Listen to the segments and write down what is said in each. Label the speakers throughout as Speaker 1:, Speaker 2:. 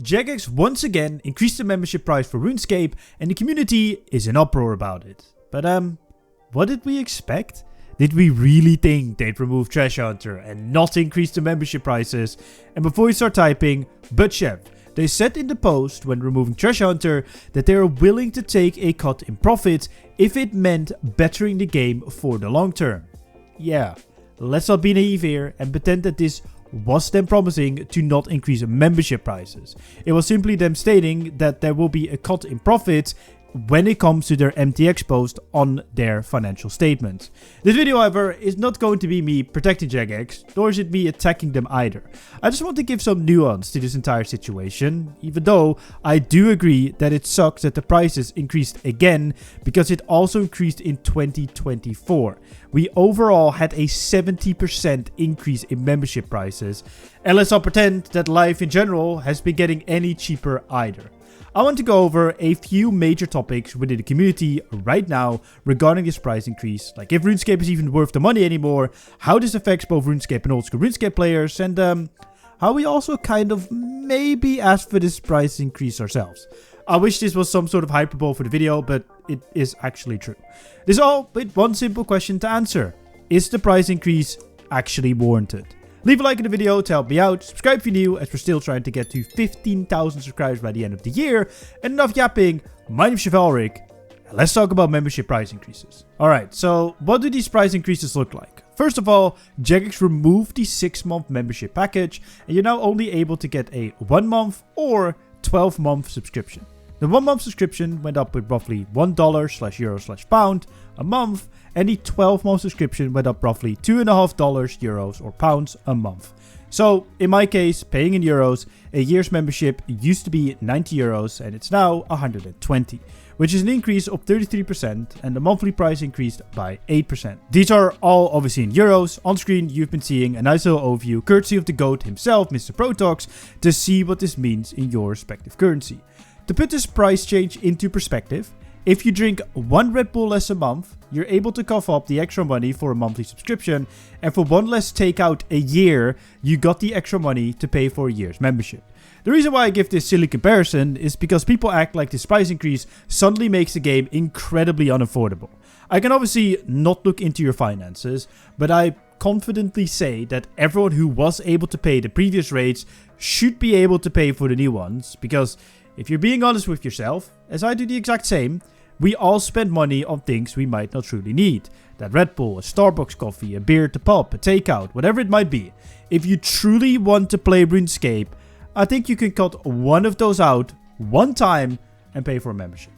Speaker 1: Jagex once again increased the membership price for Runescape and the community is in uproar about it. But what did we expect? Did we really think they'd remove Treasure Hunter and not increase the membership prices? And before you start typing, but Chev, they said in the post when removing Treasure Hunter that they are willing to take a cut in profit if it meant bettering the game for the long term. Yeah, let's not be naive here and pretend that this was them promising to not increase membership prices. It was simply them stating that there will be a cut in profits when it comes to their MTX post on their financial statements. This video, however, is not going to be me protecting Jagex, nor is it me attacking them either. I just want to give some nuance to this entire situation, even though I do agree that it sucks that the prices increased again, because it also increased in 2024. We overall had a 70% increase in membership prices, and let's not pretend that life in general has been getting any cheaper either. I want to go over a few major topics within the community right now regarding this price increase, like if RuneScape is even worth the money anymore, how this affects both RuneScape and old school RuneScape players, and how we also kind of maybe asked for this price increase ourselves. I wish this was some sort of hyperbole for the video, but it is actually true. This all with one simple question to answer. Is the price increase actually warranted? Leave a like in the video to help me out, subscribe if you're new as we're still trying to get to 15,000 subscribers by the end of the year, and enough yapping, my name is Chevalric, and let's talk about membership price increases. Alright, so what do these price increases look like? First of all, Jagex removed the 6-month membership package, and you're now only able to get a 1-month or 12-month subscription. The 1-month subscription went up with roughly $1/euro/pound a month, and the 12-month subscription went up roughly $2.50 euros or pounds a month. So, in my case, paying in euros, a year's membership used to be 90 euros and it's now 120, which is an increase of 33%, and the monthly price increased by 8%. These are all obviously in euros. On screen, you've been seeing a nice little overview, courtesy of the GOAT himself, Mr. Protox, to see what this means in your respective currency. To put this price change into perspective, if you drink 1 Red Bull less a month, you're able to cough up the extra money for a monthly subscription, and for 1 less takeout a year, you got the extra money to pay for a year's membership. The reason why I give this silly comparison is because people act like this price increase suddenly makes the game incredibly unaffordable. I can obviously not look into your finances, but I confidently say that everyone who was able to pay the previous rates should be able to pay for the new ones, because if you're being honest with yourself, as I do the exact same, we all spend money on things we might not truly need. That Red Bull, a Starbucks coffee, a beer to pop, a takeout, whatever it might be. If you truly want to play RuneScape, I think you can cut one of those out one time and pay for a membership.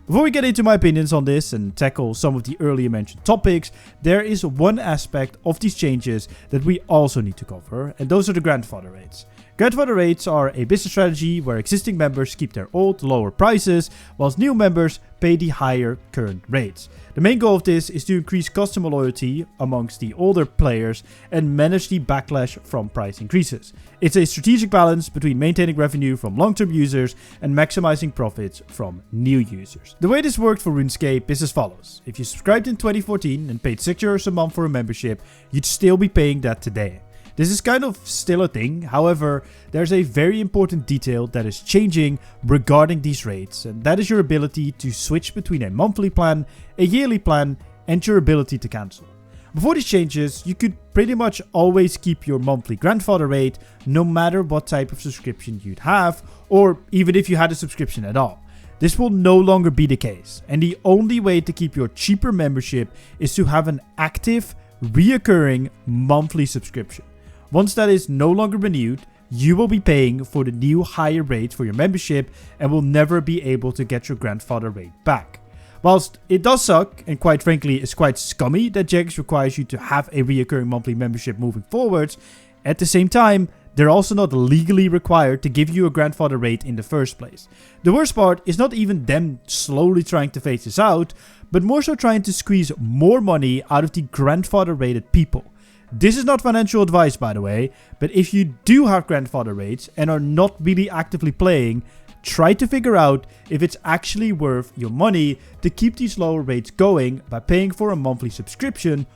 Speaker 1: Before we get into my opinions on this and tackle some of the earlier mentioned topics, there is one aspect of these changes that we also need to cover, and those are the grandfather rates. Grandfather rates are a business strategy where existing members keep their old, lower prices, whilst new members pay the higher current rates. The main goal of this is to increase customer loyalty amongst the older players and manage the backlash from price increases. It's a strategic balance between maintaining revenue from long-term users and maximizing profits from new users. The way this worked for RuneScape is as follows. If you subscribed in 2014 and paid €6 a month for a membership, you'd still be paying that today. This is kind of still a thing, however, there's a very important detail that is changing regarding these rates, and that is your ability to switch between a monthly plan, a yearly plan, and your ability to cancel. Before these changes, you could pretty much always keep your monthly grandfather rate no matter what type of subscription you'd have, or even if you had a subscription at all. This will no longer be the case, and the only way to keep your cheaper membership is to have an active, reoccurring monthly subscription. Once that is no longer renewed, you will be paying for the new higher rate for your membership and will never be able to get your grandfather rate back. Whilst it does suck, and quite frankly is quite scummy that Jagex requires you to have a reoccurring monthly membership moving forwards, at the same time, they're also not legally required to give you a grandfather rate in the first place. The worst part is not even them slowly trying to phase this out, but more so trying to squeeze more money out of the grandfather rated people. This is not financial advice, by the way, but if you do have grandfather rates and are not really actively playing, try to figure out if it's actually worth your money to keep these lower rates going by paying for a monthly subscription,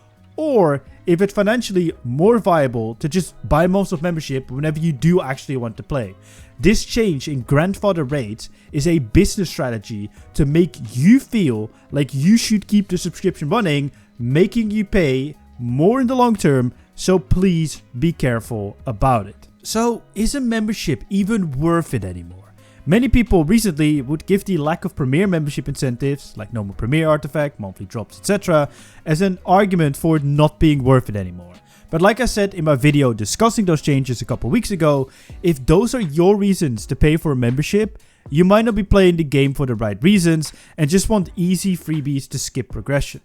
Speaker 1: or if it's financially more viable to just buy months of membership whenever you do actually want to play. This change in grandfather rates is a business strategy to make you feel like you should keep the subscription running, making you pay more in the long term, so please be careful about it. So is a membership even worth it anymore? Many people recently would give the lack of Premier membership incentives, like no more Premier artifact, monthly drops, etc., as an argument for it not being worth it anymore. But like I said in my video discussing those changes a couple weeks ago, if those are your reasons to pay for a membership, you might not be playing the game for the right reasons and just want easy freebies to skip progression.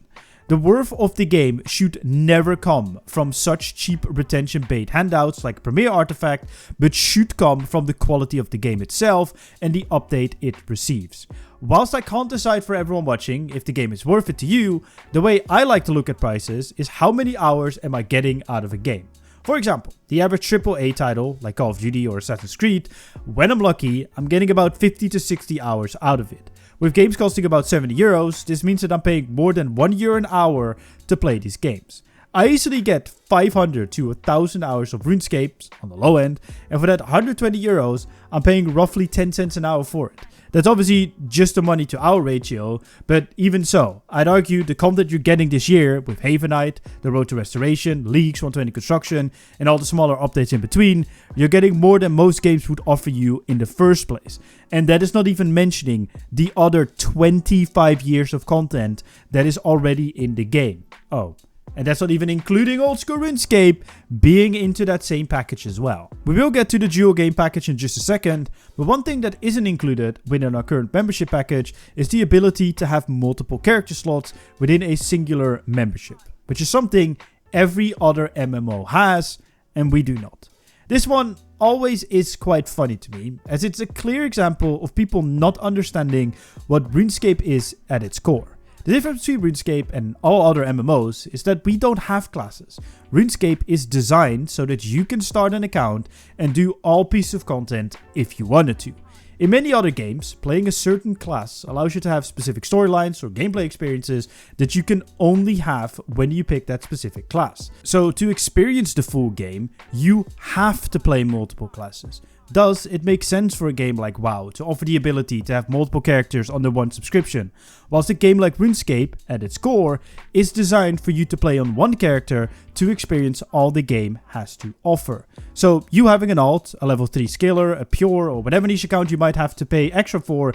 Speaker 1: The worth of the game should never come from such cheap retention bait handouts like Premier Artifact, but should come from the quality of the game itself and the update it receives. Whilst I can't decide for everyone watching if the game is worth it to you, the way I like to look at prices is how many hours am I getting out of a game. For example, the average AAA title, like Call of Duty or Assassin's Creed, when I'm lucky, I'm getting about 50 to 60 hours out of it. With games costing about €70, this means that I'm paying more than €1 an hour to play these games. I easily get 500 to 1000 hours of RuneScape on the low end, and for that €120, I'm paying roughly 10 cents an hour for it. That's obviously just the money to hour ratio, but even so, I'd argue the content you're getting this year with Havenite, the Road to Restoration, Leagues 120 Construction, and all the smaller updates in between, you're getting more than most games would offer you in the first place. And that is not even mentioning the other 25 years of content that is already in the game. Oh. And that's not even including old school RuneScape being into that same package as well. We will get to the dual game package in just a second, but one thing that isn't included within our current membership package is the ability to have multiple character slots within a singular membership, which is something every other MMO has, and we do not. This one always is quite funny to me, as it's a clear example of people not understanding what RuneScape is at its core. The difference between RuneScape and all other MMOs is that we don't have classes. RuneScape is designed so that you can start an account and do all pieces of content if you wanted to. In many other games, playing a certain class allows you to have specific storylines or gameplay experiences that you can only have when you pick that specific class. So to experience the full game, you have to play multiple classes. Thus, it makes sense for a game like WoW to offer the ability to have multiple characters under one subscription, whilst a game like RuneScape, at its core, is designed for you to play on one character to experience all the game has to offer. So you having an alt, a level 3 scaler, a pure, or whatever niche account you might have to pay extra for,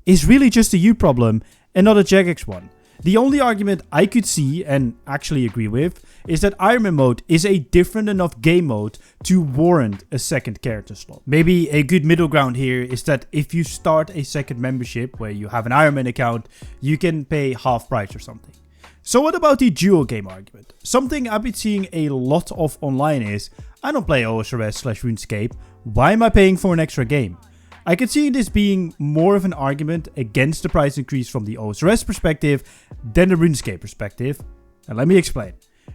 Speaker 1: is really just a you problem and not a Jagex one. The only argument I could see, and actually agree with, is that Ironman mode is a different enough game mode to warrant a second character slot. Maybe a good middle ground here is that if you start a second membership where you have an Ironman account, you can pay half price or something. So what about the dual game argument? Something I've been seeing a lot of online is, I don't play OSRS/RuneScape, why am I paying for an extra game? I could see this being more of an argument against the price increase from the OSRS perspective than the RuneScape perspective. And let me explain.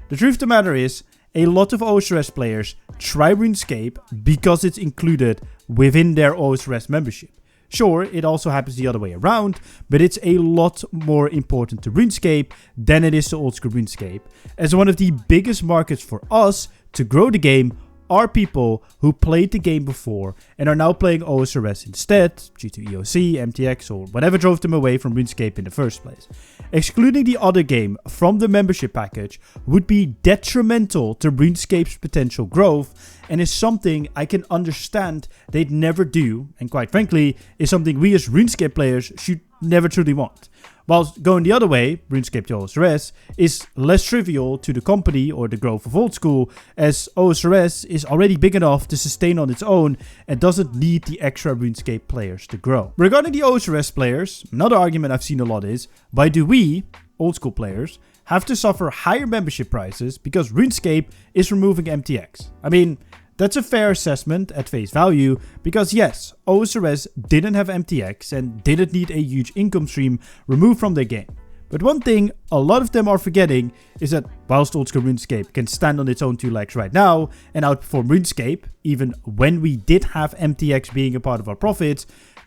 Speaker 1: The truth of the matter is, a lot of OSRS players try RuneScape because it's included within their OSRS membership. Sure, it also happens the other way around, but it's a lot more important to RuneScape than it is to old school RuneScape, as one of the biggest markets for us to grow the game are people who played the game before and are now playing OSRS instead, due to EOC, MTX, or whatever drove them away from RuneScape in the first place. Excluding the other game from the membership package would be detrimental to RuneScape's potential growth, and is something I can understand they'd never do, and quite frankly, is something we as RuneScape players should never truly want. Whilst going the other way, RuneScape to OSRS, is less trivial to the company or the growth of old school, as OSRS is already big enough to sustain on its own and doesn't need the extra RuneScape players to grow. Regarding the OSRS players, another argument I've seen a lot is, why do we, old school players, have to suffer higher membership prices because RuneScape is removing MTX? I mean, that's a fair assessment at face value, because yes, OSRS didn't have MTX and didn't need a huge income stream removed from their game. But one thing a lot of them are forgetting is that whilst old school RuneScape can stand on its own two legs right now and outperform RuneScape, even when we did have MTX being a part of our profits,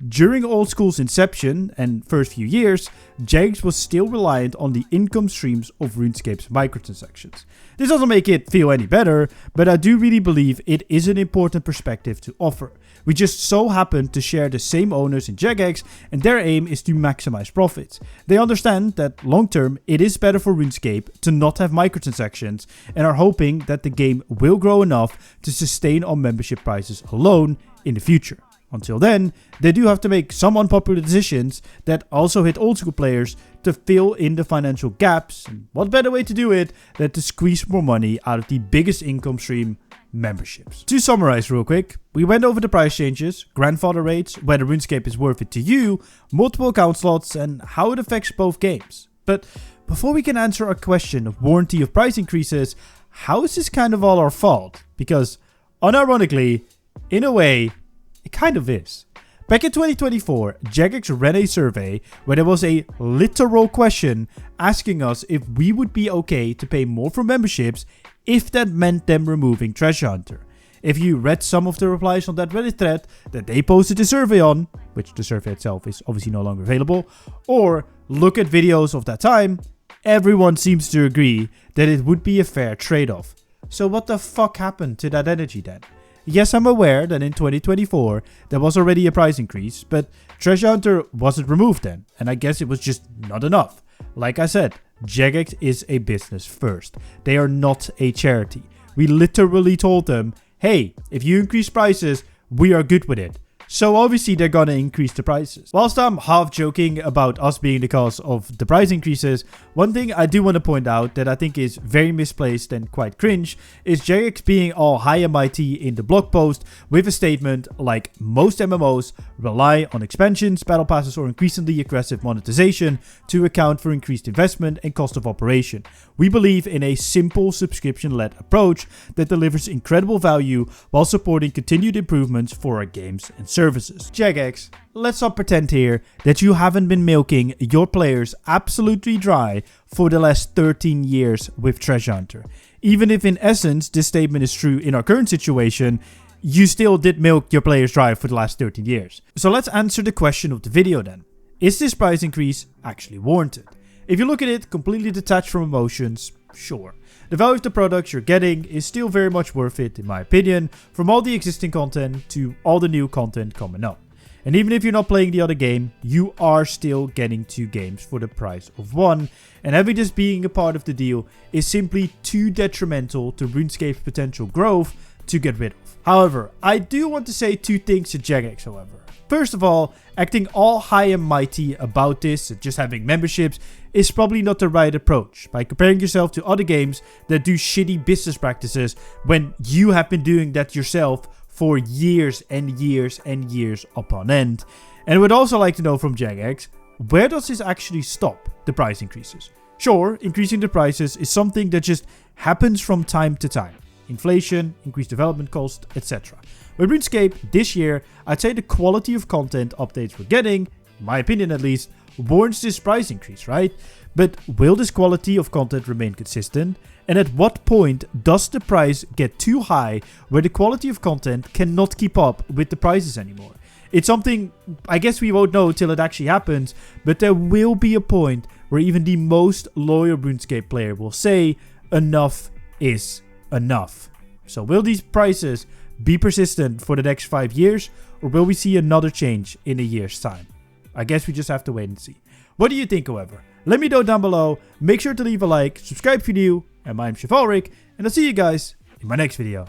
Speaker 1: during old school's inception and first few years, Jagex was still reliant on the income streams of RuneScape's microtransactions. This doesn't make it feel any better, but I do really believe it is an important perspective to offer. We just so happen to share the same owners in Jagex, and their aim is to maximize profits. They understand that long term it is better for RuneScape to not have microtransactions, and are hoping that the game will grow enough to sustain on membership prices alone in the future. Until then, they do have to make some unpopular decisions that also hit old school players to fill in the financial gaps, and what better way to do it than to squeeze more money out of the biggest income stream, memberships. To summarize real quick, we went over the price changes, grandfather rates, whether RuneScape is worth it to you, multiple account slots, and how it affects both games. But before we can answer our question of warranty of price increases, how is this kind of all our fault? Because, unironically, in a way, it kind of is. Back in 2024, Jagex ran a survey where there was a literal question asking us if we would be okay to pay more for memberships if that meant them removing Treasure Hunter. If you read some of the replies on that Reddit thread that they posted the survey on, which the survey itself is obviously no longer available, or look at videos of that time, everyone seems to agree that it would be a fair trade-off. So what the fuck happened to that energy then? Yes, I'm aware that in 2024 there was already a price increase, but Treasure Hunter wasn't removed then, and I guess it was just not enough. Like I said, Jagex is a business first. They are not a charity. We literally told them, hey, if you increase prices, we are good with it. So obviously they're gonna increase the prices. Whilst I'm half joking about us being the cause of the price increases, one thing I do want to point out that I think is very misplaced and quite cringe is Jagex being all high and mighty in the blog post with a statement like most MMOs rely on expansions, battle passes or increasingly aggressive monetization to account for increased investment and cost of operation. We believe in a simple subscription-led approach that delivers incredible value while supporting continued improvements for our games and services. Jagex, let's not pretend here that you haven't been milking your players absolutely dry for the last 13 years with Treasure Hunter. Even if in essence this statement is true in our current situation, you still did milk your players dry for the last 13 years. So let's answer the question of the video then. Is this price increase actually warranted? If you look at it completely detached from emotions, sure. The value of the products you're getting is still very much worth it in my opinion, from all the existing content to all the new content coming up. And even if you're not playing the other game, you are still getting 2 games for the price of 1, and having this being a part of the deal is simply too detrimental to RuneScape's potential growth to get rid of. However, I do want to say 2 things to Jagex however. First of all, acting all high and mighty about this and just having memberships is probably not the right approach by comparing yourself to other games that do shitty business practices when you have been doing that yourself for years and years and years upon end. And I would also like to know from Jagex, where does this actually stop the price increases? Sure, increasing the prices is something that just happens from time to time. Inflation, increased development cost, etc. With RuneScape this year, I'd say the quality of content updates we're getting, in my opinion at least, warrants this price increase, right? But will this quality of content remain consistent? And at what point does the price get too high where the quality of content cannot keep up with the prices anymore? It's something I guess we won't know till it actually happens, but there will be a point where even the most loyal RuneScape player will say enough is enough. So will these prices be persistent for the next 5 years, or will we see another change in a year's time? I guess we just have to wait and see. What do you think however? Let me know down below, make sure to leave a like, subscribe if you're new, and my name's Chevalric, and I'll see you guys in my next video.